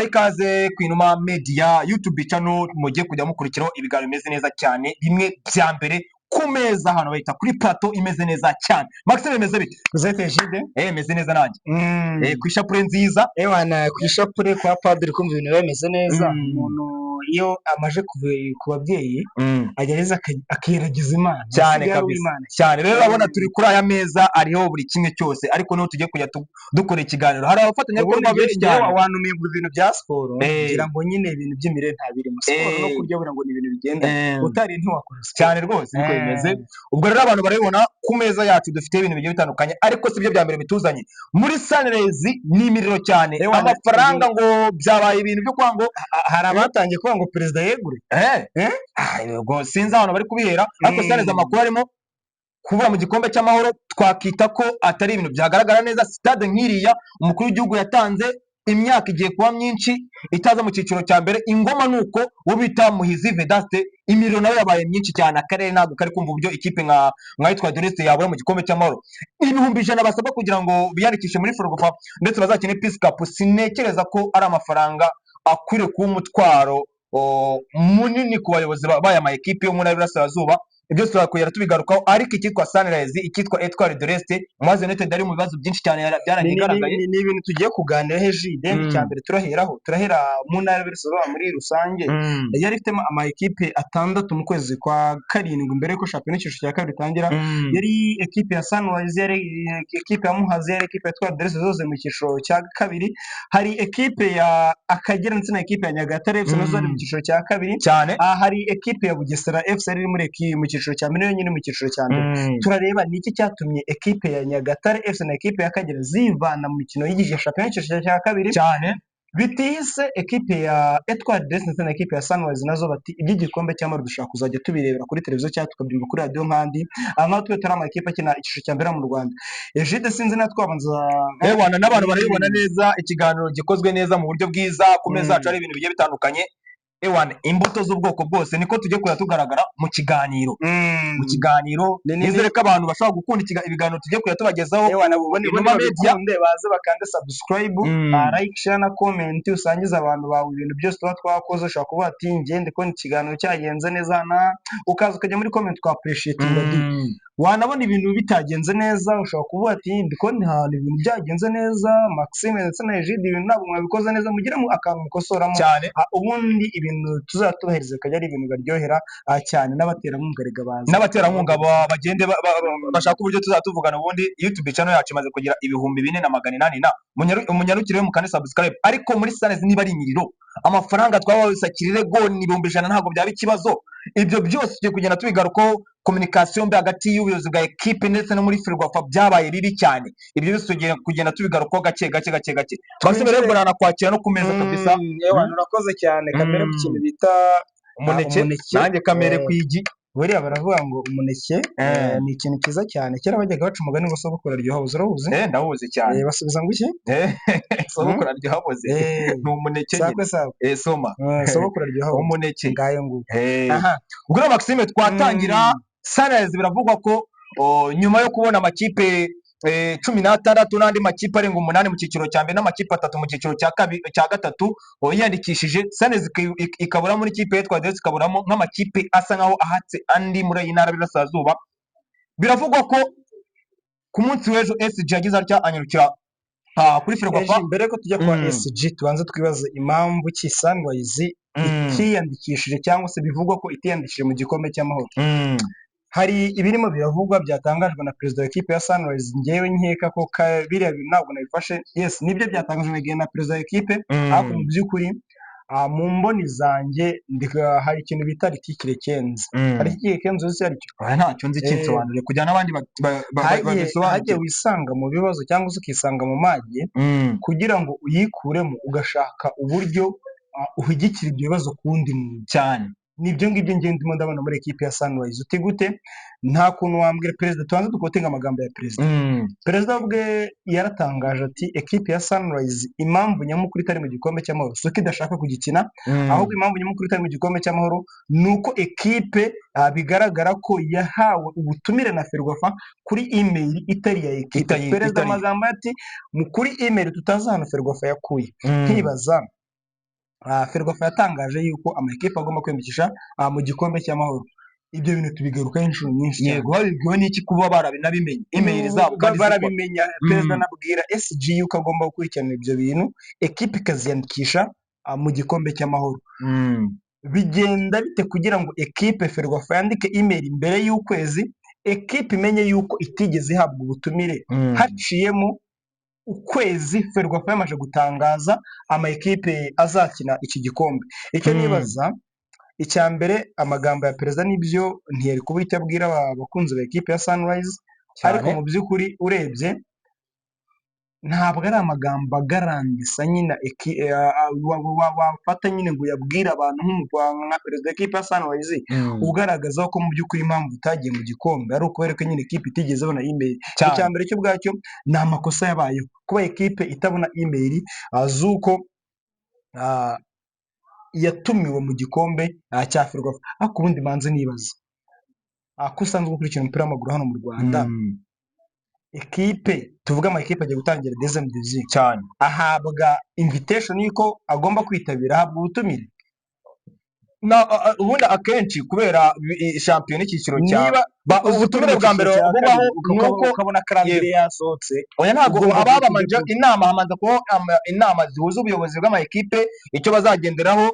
ikaze ku Inuma Media YouTube channel mugiye kujya mukurikiraho ibiganiro bimeze neza cyane bimwe bya mbere ku meza hano bahita kuri plateau imeze neza cyane. Maxime imeze bite? Uzete Jide Imeze neza nanjye. Ku ishapure nziza ewana ku ishapure kwa padiri kumva ibintu bimeze neza. Umuntu iyo amaje ku babyeyi agereza akiragiza Imana cyane kabisa cyane. Rero urabona turi kuri aya meza ariho buri kimwe cyose, ariko no tujye kujya dukora ikiganiro. Hari abafatanyabikorwa benshi cyane abantu mu bintu bya siporo kugira ngo nyine ibintu by'imirire ntabirimo. Siporo no kurya bura ngo ni ibintu bigenda utari ntiwakora cyane rwose niko bimeze. Ubwo rero abantu barabibona ku meza yacu dufite ibintu bigiye bitandukanye, ariko sibyo bya mbere bituzanye muri Sunrise. Ni imiriro cyane, amafaranga ngo byabaye ibintu byo kwa ngo hari abatangiye kuvuga ngo perezida yegure ubwo sinzi abantu bari kubihera, ariko Sunrise amakuru arimo kubura mu gikombe cy'amahoro twakita ko atari ibintu byagaragara neza. Stade nk'iriya umukuru w'igihugu yatanze imyaka igiye kuba myinshi itaza mu cyiciro cya mbere. Ingoma nuko wo bita Muhizi Vedaste, imiriro nayo yabaye myinshi cyane. Akarere ntabwo kari kumva uburyo ikipe nka Etoile de l'Est yabura mu gikombe cy'amahoro. Ibihumbi 100 basabwa kugira ngo biyandikishe muri Ferwafa ndetse bazakine Peace Cup. Sinekereza ko ari amafaranga akwiriye kuba umutwaro munini ku bayobozi b'aya ma ekipe yo mu ntara y'Iburasirazuba. Ibyo turakwira tubigarukaho, ariko ikitwa Sunrise, ikitwa Etoile de l'Est, Muhazi United ari mu bibazo byinshi cyane byaragaragaye. Ni ibintu tugiye kuganira Jide. Cya mbere turahera mu ntara y'Iburasirazuba muri rusange. Yari ifitemo ama ekipe atandatu mu kwezi kwa karindwi mbere ko shampiyona y'iciciro cya kabiri itangira. Yari ekipe ya Sunrise, yari ekipe ya Muhazi, yari ekipe ya Etoile de l'Est zose mu cyiciro cya kabiri. Hari ekipe ya Akagera ndetse na ekipe ya Nyagatare FC nazo mu cyiciro cya kabiri cyane. Hari ekipe ya Bugesera FC iri muri mu cyiciro cya mbere, nyine mu cyiciro cya mbere. Turareba niki cyatumye ekipe ya Nyagatare FC na ekipe ya Akagera zivana mu mikino y'igije shampiyona y'iciciro cya kabiri cyane, bitihise ekipe ya Etoile de l'Est ndetse na ekipe ya Sunrise nazo bati iby'igikombe cy'amahoro dushaka kuzajya tubirebera kuri televiziyo cyangwa tukabyumva kuri radio nkandi. Nkaho twe turi ama ekipe akina igiciro cya mbere mu Rwanda. Jide sinzi na twabanza n'abantu barabibona neza. Ikiganiro gikozwe neza mu buryo bwiza, ku meza yacu ari ibintu bigiye bitandukanye. Imbuto z'ubwoko bwose niko tujye kuya tugaragara mu kiganiro. Nizere ko abantu bashobora gukunda ibiganiro tujye kuya tubagezaho. Inuma Media baze bakande subscribe, like, share na comment, usangiza abantu bawe ibintu byose tuba twakoze. Ushobora kuvuga ati ngende ko ikiganiro cyagenze neza, ukaza ukajya muri comment kwa appreciate. Wanabona ibintu bitagenze neza, ushobora kuvuga ati ndikoni hano ibintu byagenze neza. Maxime ndetse na Jide ibintu ntabwo mwabikoze neza, mugire mu akantu mukosoramo cyane. Ubundi ibintu tuzatuhereza kajya ari ibintu baryohera cyane. N'abaterankunga bagende bashaka uburyo tuzatuvugana. Ubundi YouTube channel yacu imaze kugira ibihumbi 4,800 na umunyarukire mu kane subscribe. Ariko muri Sunrise niba ari imiriro, amafaranga twabasakirire go ni 100,000 ntabwo byaba ikibazo. Ibyo byose tugiye kugenda tubigarukaho. Communication mbi hagati y'ubuyobozi bwa ekipe ndetse no muri Ferwafa byabaye bibi cyane. Ibyo byose tugiye kugenda tubigarukaho gake. Twasubire rero burana kwakira no kumeza kabisa. Urakoze cyane. Kamere ku kintu bita umuneke, nanjye kamere kwigi. Buriya baravuga ngo umuneke ni ikintu cyiza cyane. Kera bajyaga baca umugani ngo sogokuru aryoha buze. Urabuze? Ndabuze cyane. Basubiza ngo iki? Sogokuru aryoha buze. Ni umuneke nyine. Soma. Sogokuru aryoha umuneke. Ngayo ngo. Ubwo Maxime twatangira Sunrise biravugwa ko nyuma yo kubona amakipe 16 n'andi makipe arenga 8 mu cyiciro cya mbere n'amakipe 3 mu cyiciro cya gatatu yandikishije, Sunrise ikabura muri kipe Etoile de l'Est ikaburamo nk'amakipe asa nkaho ahatse andi muri iyi ntara y'Iburasirazuba. Biravugwa ko ku munsi w'ejo SG yagize atya anyarukira kuri Ferwafa. Mbere ko tujya kwa SG tubanze twibaze impamvu ki Sunrise itiyandikishije cyangwa se bivugwa ko itiyandikishije mu gikombe cy'amahoro. Hari ibirimo biravugwa byatangajwe na perezida wa ekipe ya Sunrise. Ngewe nkeka ko biriya ntabwo nabifashe. Yes, nibyo byatangajwe na perezida wa ekipe, ariko mu by'ukuri mu mboni zanjye hari ikintu bita Ritikire Kenzi. Ritikire Kenzi uzi aricyo? Ntacyo nzi kinsobanurire kugira n'abandi babisobanure. Hagiye wisanga mu bibazo cyangwa se ukisanga mu mage kugira ngo uyikuremo ugashaka uburyo uhigikira ibyo bibazo kundi muntu cyane. Nibyo ngibyo ngiye ndimo ndabona muri ekipe ya Sunrise. Uti gute? Nta kuntu wambwira perezida. Tubanze dukotinga amagambo ya perezida. Perezida ubwe yaratangaje ati ekipe ya Sunrise impamvu nyamukuru itari mu gikombe cy'amahoro si uko idashaka kugikina, ahubwo impamvu nyamukuru itari mu gikombe cy'amahoro ni uko ekipe bigaragara ko yahawe ubutumire na Ferwafa kuri email itari ya ekipe. Perezida amagambo ati kuri email tutazi ahantu Ferwafa yakuye. Nkibaza Ferwafa yatangaje yuko amakipe agomba kwiyandikisha mu gikombe cy'amahoro. Ibyo bintu tubigarukaho inshuro nyinshi cyane. yego babibwiwe n'iki kuba barabinabimenye email zabo kandi zikora barabimenya. Perezida anabwira SG yuko agomba gukurikirana ibyo bintu, ekipe ikaziyandikisha mu gikombe cy'amahoro. Bigenda bite kugira ngo ekipe Ferwafa yandike email mbere y'ukwezi, ekipe imenye yuko itigeze ihabwa ubutumire haciyemo ukwezi Ferwafa yamaze gutangaza ama ekipe azakina iki gikombe? Icyo nibaza, icya mbere amagambo ya perezida nibyo ntiyari kuba icyo abwira abakunzi ba ekipe ya Sunrise, ariko mu by'ukuri urebye ntabwo ari amagambo agarandisa nyine wafata nyine ngo uyabwire abantu nka perezida w'ikipe ya Sunrise ugaragaza ko mu by'ukuri impamvu utagiye mu gikombe ari ukubereka nyine ekipe itigeze ibona email. Icya mbere cyo ubwacyo ni amakosa yabayeho kuba ekipe itabona email z'uko yatumiwe mu gikombe cya Ferwafa. Ariko ubundi manze nibaza ko usanzwe ukurikira umupira w'amaguru hano mu Rwanda, ekipe tuvuga ama ekipe agiye gutangira deuxième division cyane ahabwa invitation yuko agomba kwitabira, ahabwa ubutumire. ubundi akenshi kubera shampiyona icyiciro cya ubutumire bwa mbere bubaho nuko ukabona karambere yasohotse. Oya ntabwo ababamanje inama hamanza kuba inama zihuza ubuyobozi bw'ama ekipe icyo bazagenderaho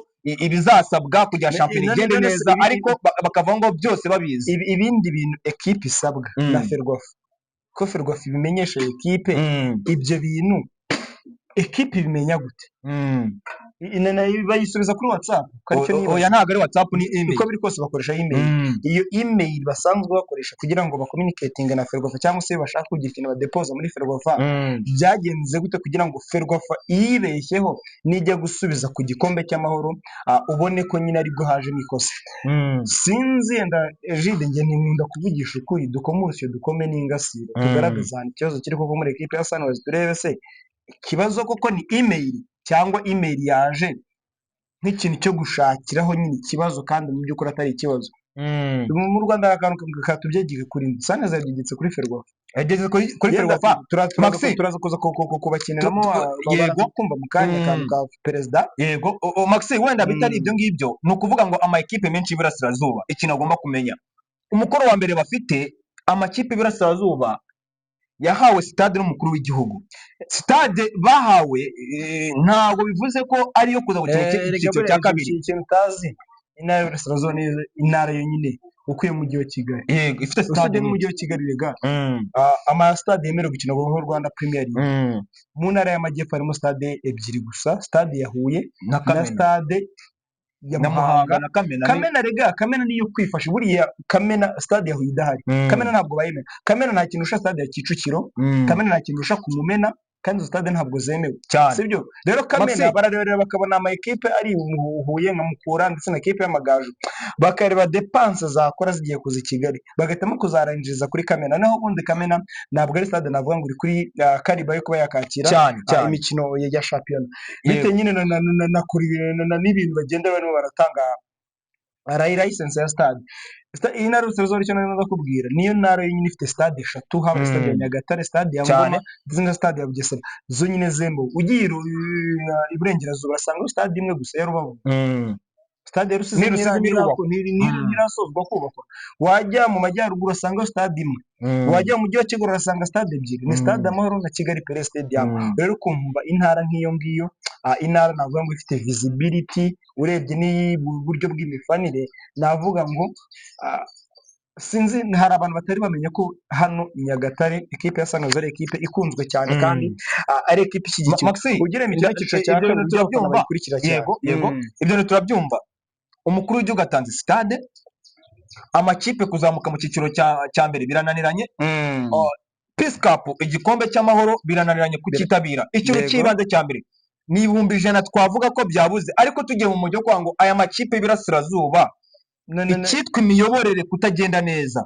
ibizasabwa kugira shampiyona igende neza, ariko bakavuga ngo byose babizi. Ibindi bintu ekipe isabwa na Ferwafa, ko Ferwafa ibimenyesha ekipe ibyo bintu, ekipe ibimenya gute? Bayisubiza kuri WhatsApp. Oya ntabwo ari WhatsApp, ni email. Uko biri kose bakoresha email. Iyo email basanzwe bakoresha kugira ngo bakommunicating na Ferwafa cyangwa se bashaka kugira ikintu badepoza muri Ferwafa, byagenze gute kugira ngo Ferwafa yibeshyeho nijya gusubiza ku gikombe cy'amahoro ubone ko nyine aribwo haje n'ikosa? Sinzi yenda Egide, njye nkunda kuvugisha ukuri, dukomurusyo dukome n'ingasire tugaragaza ikibazo kiri kuva muri ekipe ya Sunrise, turebe se ikibazo koko ni email cyangwa email yaje nk'ikintu cyo gushakiraho nyine ikibazo kandi mu by'ukuri atari ikibazo. Mu Rwanda hari akantu katubyegeye kuri Sunrise yagigitse kuri Ferwafa, yageze kuri Ferwafa. turaza kuza kubakiniramo yego kumva mu kanya kantu ka perezida. Yego Maxi, wenda bitari ibyo ngibyo, ni ukuvuga ngo ama ekipe menshi y'Iburasirazuba ikintu agomba kumenya, umukoro wa mbere bafite amakipe y'Iburasirazuba yahawe stade n'umukuru w'igihugu. Stade bahawe ntabwo bivuze ko ariyo kuza gukina icyiciro cya kabiri. Ikintu utazi, intara y'Iburasirazuba ni intara yonyine ukuye mu mujyi wa Kigali, yego ifite stade mu mujyi wa Kigali. Rega ama stade yemerewe gukina nko Rwanda Premier League. Mu ntara y'Amajyepfo harimo stade ebyiri gusa, stade ya Huye na stade ya Muhanga na Kamena. Rega Kamena niyo kwifasha, buriya Kamena stade ya Huye idahari, Kamena ntabwo bayemera. Kamena nta kintu usha stade ya Kicukiro, Kamena nta kintu usha ku Mumena, kandi izo stade ntabwo zemewe, sibyo? Rero Kamena barareba bakabona ama ekipe ari Huye nka Mukura ndetse na ekipe y'Amagaju, bakareba depense zakora zigiye kuza i Kigali, bagahitamo kuzarangiza kuri Kamena. Naho ubundi Kamena ntabwo ari stade navuga ngo uri kuri kariba yo kuba yakakira imikino ya shampiyona, bite nyine n'ibintu bagenda barimo baratanga license ya stade. Iyi ntara y'Iburasirazuba icyo nari nakubwira, niyo ntara yonyine ifite stade eshatu, haba stade ya Nyagatare, stade ya Ngoma ndetse na stade ya Bugesera, zo nyine zemewe. Ugiye iburengerazuba urasanga stade imwe gusa ya Rubavu, stade ya Rusizi ntirasozwa kubakwa. Wajya mu majyaruguru urasanga stade imwe, wajya mu mujyi wa Kigali urasanga stade ebyiri, ni stade Amahoro na Kigali Pele Stadium. Rero kumva intara nk'iyo ngiyo, intara navuga ngo ifite visibility, urebye n'uburyo bw'imifanire, navuga ngo sinzi, hari abantu batari bamenya ko hano Nyagatare ekipe ya Sunrise ari ekipe ikunzwe cyane kandi ari ekipe ishyigikiwe. Ugire mu cyiciro cya kabiri turabyumva. Yego ibyo turabyumva. Umukuru w'igihugu atanze stade, amakipe kuzamuka mu cyiciro cya mbere birananiranye. Peace Cup igikombe cy'amahoro birananiranye kukitabira. Ikintu cy'ibanze cya mbere ni 100,000 twavuga ko byabuze, ariko tugiye mu mujyi kwa ngo aya makipe y'Iburasirazuba icyitwa imiyoborere kutagenda neza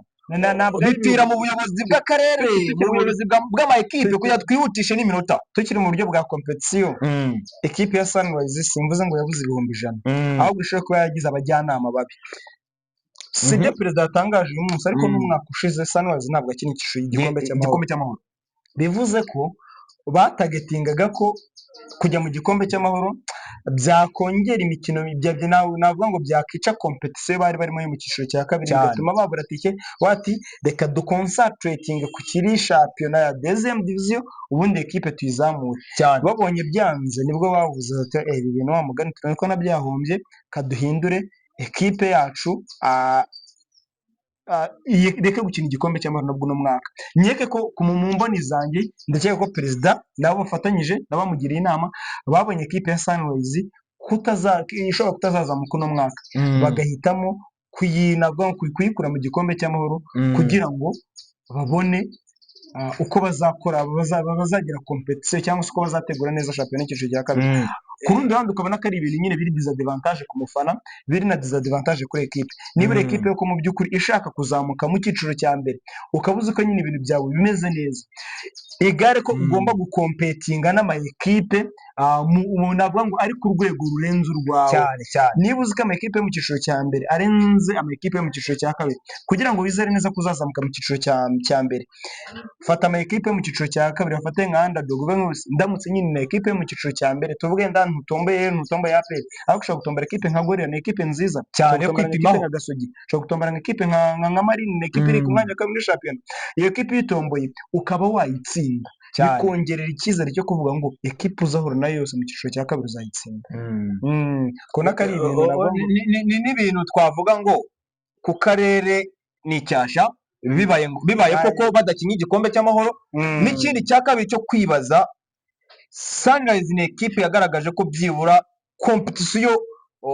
bipfira mu buyobozi bw'akarere, mu buyobozi bw'ama ekipe kugira twihutishe n'iminota. Tukiri mu buryo bwa competition, ekipe ya Sunrise simvuze ngo yabuze 100,000, ahubwo ishobora kuba yagize abajyanama babi. Sibyo perezida yatangaje uyu munsi, ariko n'umwaka ushize Sunrise ntabwo yakinishije igikombe cy'amahoro. Bivuze ko batagetingaga ko kujya mu gikombe cy'amahoro byakongera imikino navuga ngo byakica kompetisiyo bari barimo yo mu cyiciro cya kabiri bigatuma babura tike wati reka dukonsantratinge ku kiri shampiyona ya deuxième division ubundi ekipe tuyizamure babonye byanze nibwo bavuze ati ibi bintu wa mugani tubona ko nabyahombye kaduhindure ekipe yacu reka gukina igikombe cy'amahoro nabwo uno mwaka nyeke ko mu mboni zanjye ndakeka ko perezida nabo bafatanyije n'abamugiriye inama babonye ekipe ya Sunrise ishobora kutazazamuka uno mwaka bagahitamo kuyikura mu gikombe cy'amahoro kugira ngo babone uko bazakora bazagira kompetisiyo cyangwa se uko bazategura neza shampiyona y'icyiciro cya kabiri ku rundi ruhande ukabona ko ari ibintu nyine biri disadvantage ku mufana biri na disadvantage kuri ekipe niba uri ekipe yo ko mu by'ukuri ishaka kuzamuka mu cyiciro cya mbere ukaba uzi ko nyine ibintu byawe bimeze neza igare ko ugomba gukompetinga n'ama ekipe navuga ngo ari ku rwego rurenze urwawe niba uzi ko ama ekipe yo mu cyiciro cya mbere arenze ama ekipe yo mu cyiciro cya kabiri kugira ngo wizere neza ko uzazamuka mu cyiciro cya mbere fata ama ekipe yo mu cyiciro cya kabiri bafate nka underdog ndamutse nyine na ekipe yo mu cyiciro cya mbere tuvuge ntutomboye APR ariko ushobora gutombora ekipe nka Gorilla ni ekipe nziza cyane yo kwipimaho nka Gasogi ushobora gutombora nka ekipe nka Marine ni ekipe iri ku mwanya wa kabiri muri shampiyona iyo ekipe yitomboye ukaba wayitsinda bikongerera icyizere cyo kuvuga ngo ekipe uzahura nayo yose mu cyiciro cya kabiri uzayitsinda kubona ko ari ibintu n'ibintu twavuga ngo ku karere ni icyasha bibaye koko badakinya igikombe cy'amahoro n'ikindi cya kabiri cyo kwibaza Sunrise ni ekipe yagaragaje ko byibura kompetisiyo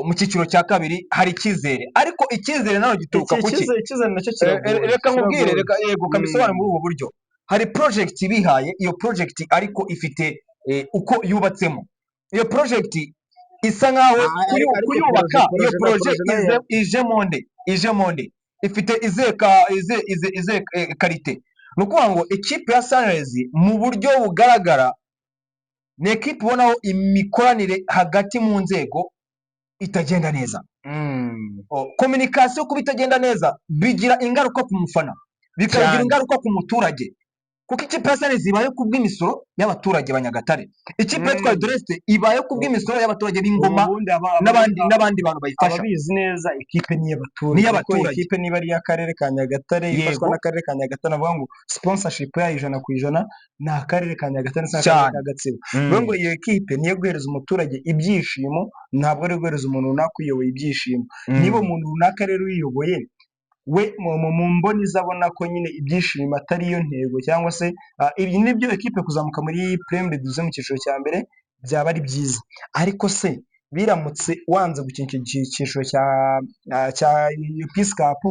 mu cyiciro cya kabiri hari icyizere ariko icyizere nawe gituruka ku icyizere nacyo kiragoye reka nkubwire yego kabisobanura muri ubu buryo hari project bihaye iyo project ariko ifite uko yubatsemo iyo project isa nkaho kuyubaka iyo project ije monde ifite ize karite ni ukuvuga ngo ekipe ya Sunrise mu buryo bugaragara ni ekipe ubonaho imikoranire hagati mu nzego itagenda neza kominikasiyo kuba itagenda neza bigira ingaruka ku mufana bikagira ingaruka ku muturage kuko ikipe ya Sunrise ibaye ku bw'imisoro y'abaturage ba Nyagatare ikipe ya Etoile de l'Est ibaye ku bw'imisoro y'abaturage b'Ingoma n'abandi bantu bayifasha ababizi neza ikipe n'iy'abaturage ikipe niba ari y'akarere ka Nyagatare ifashwa n'akarere ka Nyagatare navuga ngo sponsorship yayo 100% ni akarere ka Nyagatare n'akarere ka Gatsibo ngo iyo ekipe niyo guhereza umuturage ibyishimo ntabwo ari guhereza umuntu runaka uyoboye ibyishimo niba umuntu runaka rero uyoboye we mu mboni izabona ko nyine ibyishimo atari yo ntego cyangwa se ibi nibyo ekipe kuzamuka muri Premier Division mu cyiciro cya mbere byaba ari byiza ariko se biramutse wanze gukina icyiciro cya Peace Cup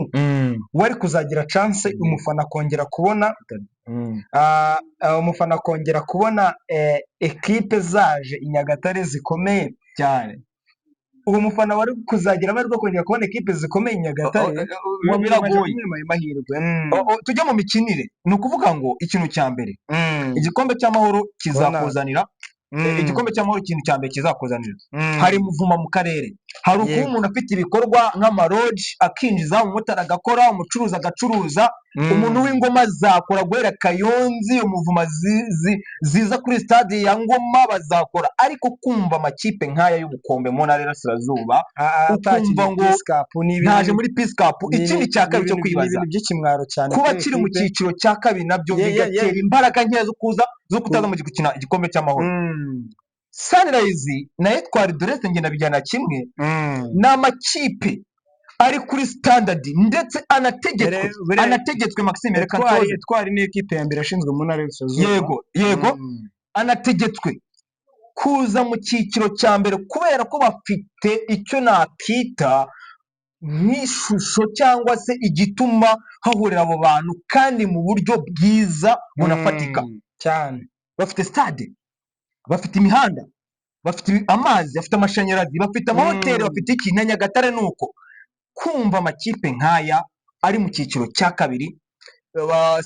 wari kuzagira chance umufana kongera kubona ekipe zaje i Nyagatare zikomeye cyane ubu mufana wari kuzagira amahirwe kongera kubona ekipe zikomeye i Nyagatare biragoye tujya mu mikinire ni ukuvuga ngo ikintu cya mbere igikombe cy'amahoro kizakuzanira igikombe cy'amahoro ikintu cya mbere kizakuzanira hari muvuma mu karere hari ukuba umuntu afite ibikorwa nk'amaroji akinjiza umumotari agakora umucuruzi agacuruza umuntu w'Ingoma azakora guhera Kayonzi umuvuma ziza kuri stade ya Ngoma bazakora ariko kumva amakipe nk'aya y'ubukombe mu ntara y'Iburasirazuba ukumva ngo ntaje muri Peace Cup ikindi cya kabiri cyo kwibaza kuba kiri mu cyiciro cya kabiri nabyo bigatera imbaraga nkeya zo kutaza mu gukina igikombe cy'amahoro Sunrise na Etoile de l'Est ngenda bijyana kimwe n'amakipe ari kuri standard ndetse anategetswe Maxime reka twari ni ekipe ya mbere ashinzwe mu ntara y'Iburasirazuba yego anategetswe kuza mu cyiciro cya mbere kubera ko bafite icyo nakita nk'ishusho cyangwa se igituma hahurira abo bantu kandi mu buryo bwiza bunafatika cyane bafite stade bafite imihanda bafite amazi bafite amashanyarazi bafite amahoteli bafite iki na Nyagatare nuko kumva amakipe nk'aya ari mu cyiciro cya kabiri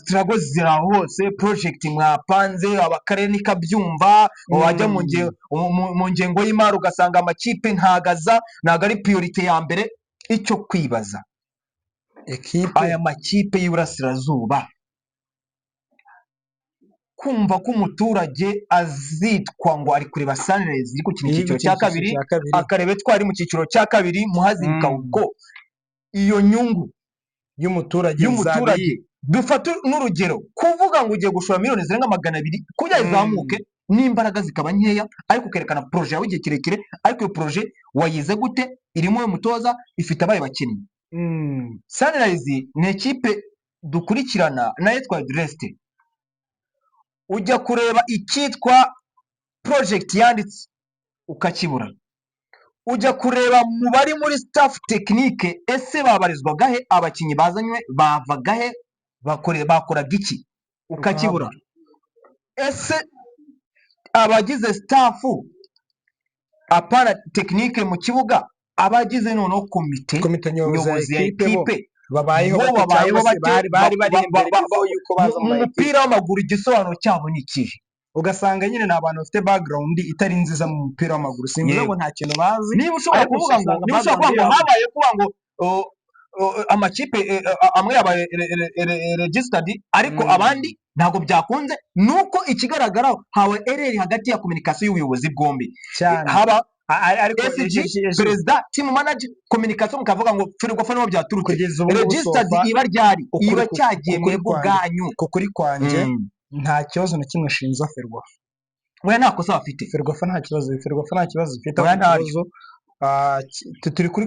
struggle zira hose project mwapanze abakarere nikabyumva wajya mu ngengo y'imari ugasanga amakipe ntago ari priority ya mbere icyo kwibaza aya makipe y'Iburasirazuba kumva ko umuturage azitwa ngo ari kureba Sunrise iri gukina icyiciro cya kabiri akareba twari mu cyiciro cya kabiri muhazirika ubwo iyo nyungu y'umuturage dufate n'urugero kuvuga ngo ugiye gushora miliyoni zirenga 200 kugira izamuke n'imbaraga zikaba nkeya ariko ukerekana projet yawe igihe kirekire ariko iyo projet wayize gute irimo uwo mutoza ifite abaye bakinnyi Sunrise ni ekipe dukurikirana na yitwa Drest ujya kureba icyitwa project yanditse ukakibura ujya kureba mu bari muri staff technique ese babarizwaga he abakinnyi bazanywe bavaga he bakoraga iki ukakibura ese abagize staff apana technique mu kibuga abagize noneho komite nyobozi ya ekipe babayeho bari yuko baza mu mupira w'amaguru igisobanuro cyabo ni ikihe ugasanga nyine ni abantu bafite background itari nziza mu mupira w'amaguru simvuze ngo nta kintu bazi niba ushobora kuvuga ngo habaye kuvuga ngo amakipe amwe yabaye registered ariko abandi ntabwo byakunze nuko ikigaragara hawe ereri hagati ya communication y'ubuyobozi bwombi haba ariko perezida team manager communication mukavuga ngo Ferwafa niho byaturutse registered iba ryari iba cyagiye mwebwe ubwanyu kuri kwanje nta kibazo na kimwe shinza Ferwafa oya nta kosa bafite Ferwafa nta kibazo ifite ahubwo turi kuri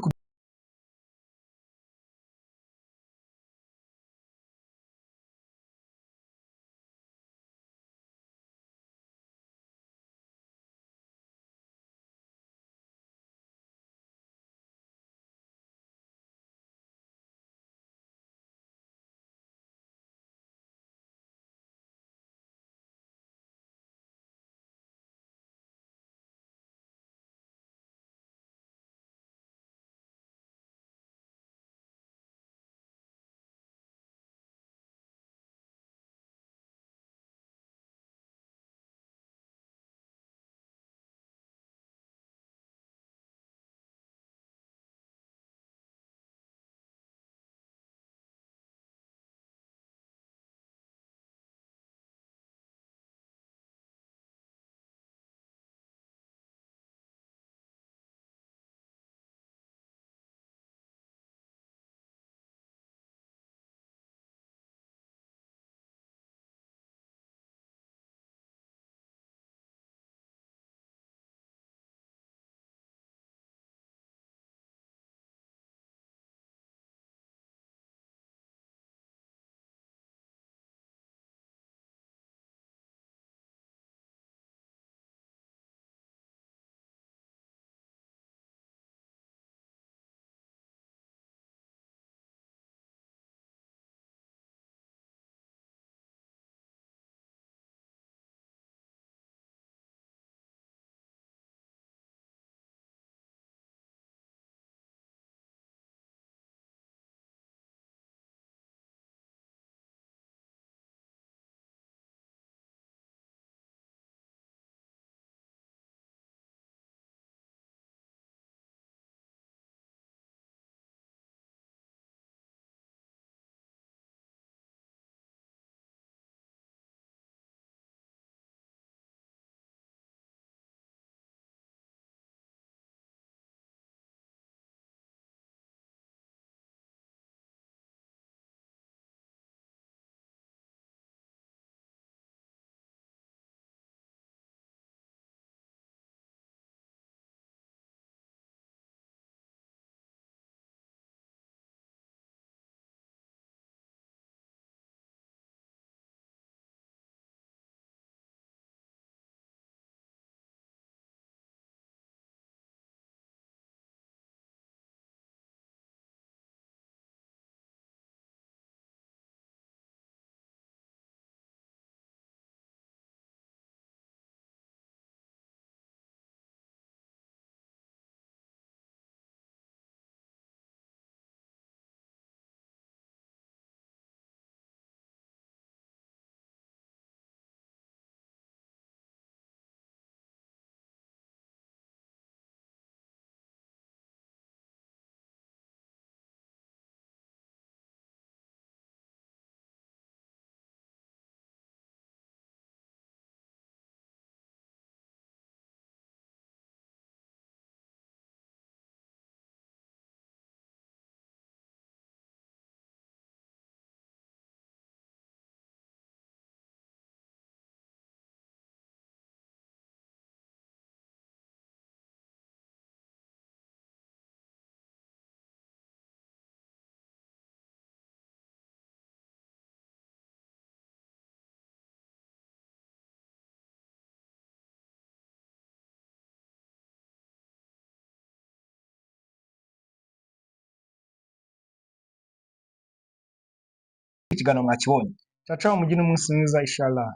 ikiganiro mwakibonye. Ciao ciao, mugire umunsi mwiza inshallah.